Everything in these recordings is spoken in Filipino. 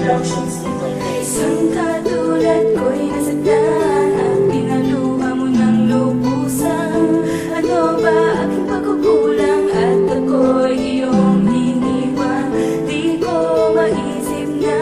Isang katulad ko'y nasagdan at pinaluha mo ng lubusan. Ano ba aking pagkukulang at ako'y iyong iniwan? Di ko maisip na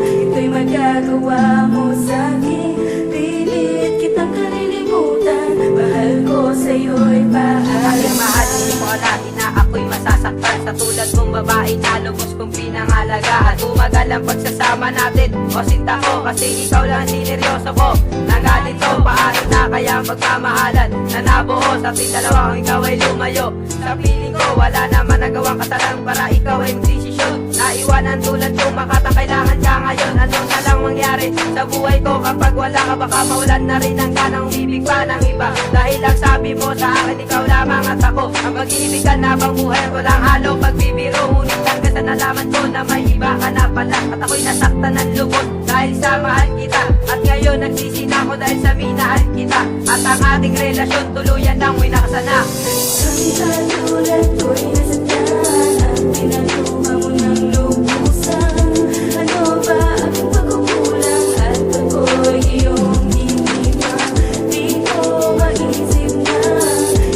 ito'y magagawa mo sa'kin. Pilit kitang kalilimutan, mahal ko sa'yo'y paalam. Mahal, hindi ko alahin na ako'y masasaktan. Sa tulad mong babae na lubos kong pinangalagaan. Tumagal ang pagsasama natin, o sinta ko, kasi ikaw lang sineryoso ko. Nagalito, paano na kaya magmamahalan na nabuo sa ating dalawa kung ikaw ay lumayo. Sa piling ko, wala naman nagawang kasalan para ikaw ay magdesisyon. Naiwanan tulad kong makatang kailangan ka ngayon. Ano na lang mangyari sa buhay ko kapag wala ka? Baka mawalan na rin ang ganang umibig pa ng iba. Dahil lang sabi mo sa akin, ikaw lamang at ako ang mag-iibig ka na bang buhay ko lang halo pagbibiro. Ngunit hanggang sa nalaman ko na may iba ka na pala at ako'y nasaktan ng lubos dahil sa mahal kita. At ngayon nagsisi na ako dahil sa minahal kita. At ang ating relasyon tuluyan lang may nakasana. Isang katulad ko'y nasagdan at pinaluha mo ng lubusan. Ano ba aking pagkukulang at ako'y iyong iniwan? Di ko maisip na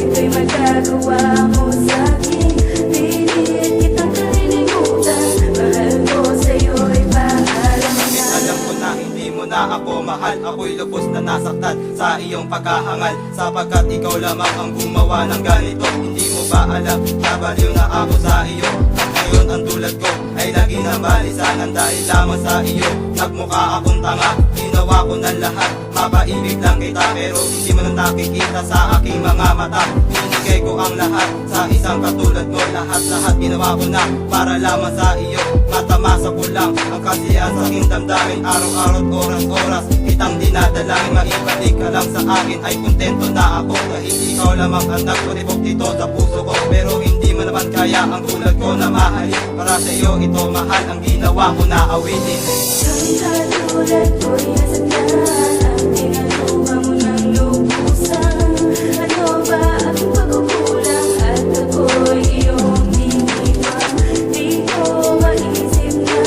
ito'y magagawa mo sa'kin. Pilit kitang kalilimutan, mahal ko sa'yo'y paalam na. Alam ko na hindi mo na ako mahal. Ako'y lubos na nasaktan sa iyong pagkahangal, sapagkat ikaw lamang ang gumawa ng ganito. Hindi mo ba alam, nabaliw na ako sa iyo. At ngayon ang tulad ko ay naging nabalisanan dahil lamang sa iyo. Nagmukha akong tanga, ginawa ko ng lahat. Mapaibig lang kita pero hindi mo na nakikita sa aking mga mata. Binigay ko ang lahat sa isang katulad mo. Lahat-lahat ginawa ko na para lamang sa iyo. Matamasa ko lang ang kasiyahan sa aking damdamin. Araw-araw, oras-oras kitang dinadalangin. Maibalik ka lang sa akin ay kontento na ako. Dahil ikaw lamang ang nagpatibok dito sa puso ko. Pero hindi mo naman kaya ang tulad ko na mahalin. Para sa iyo ito mahal ang ginawa ko na awitin. Isang katulad ko'y nasagdan at pinaluha mo ng lubusan. Ano ba aking pagkukulang at ako'y iyong iniwan? Di ko maisip na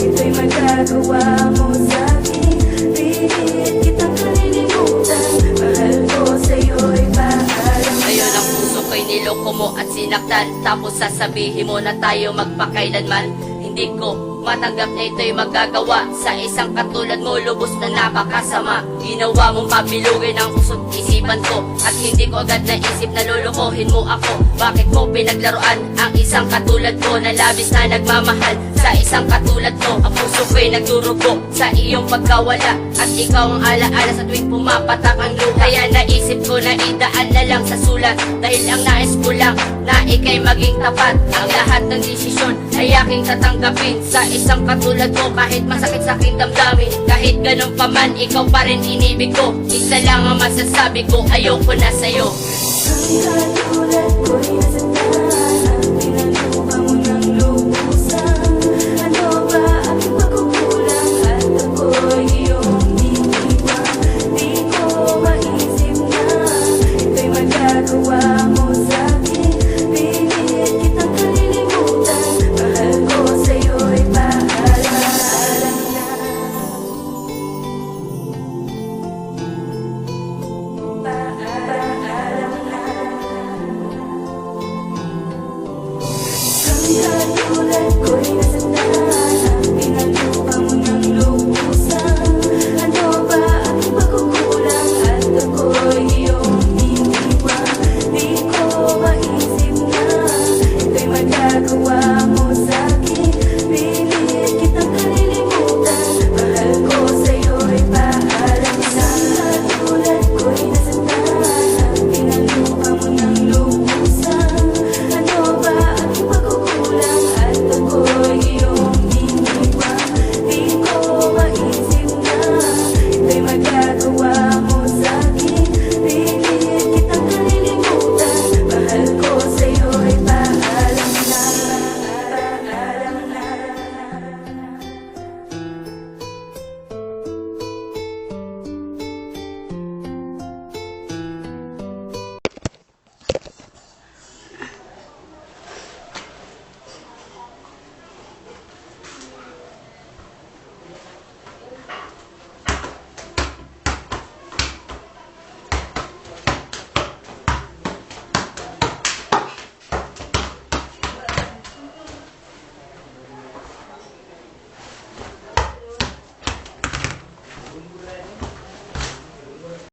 ito'y magagawa mo sa'kin. Pilit kitang kalilimutan, mahal ko sa'yo'y paalam na. Ngayon ang puso ko'y niloko mo at sinaktan. Tapos sasabihin mo na tayo magpakailanman. Hindi ko matanggap na ito'y magagawa sa isang katulad mo, lubos na napakasama. Ginawa mong pabilugin ang puso't isipan ko, at hindi ko agad naisip na lulukohin mo ako. Bakit mo pinaglaruan ang isang katulad ko na labis na nagmamahal sa isang katulad mo? Ang puso ko'y nagdurugo sa iyong pagkawala, at ikaw ang alaala sa tuwing pumapatak ang luha. Kaya naisip ko na idaan na lang sa sulat, dahil ang nais ko lang na ika'y maging tapat. Ang lahat ng desisyon ay aking tatanggapin sa isang katulad mo, kahit masakit sa aking damdamin. Kahit ganun pa man, ikaw pa rin inibig ko. Isa lang ang masasabi ko, ayoko na sa'yo. Isang katulad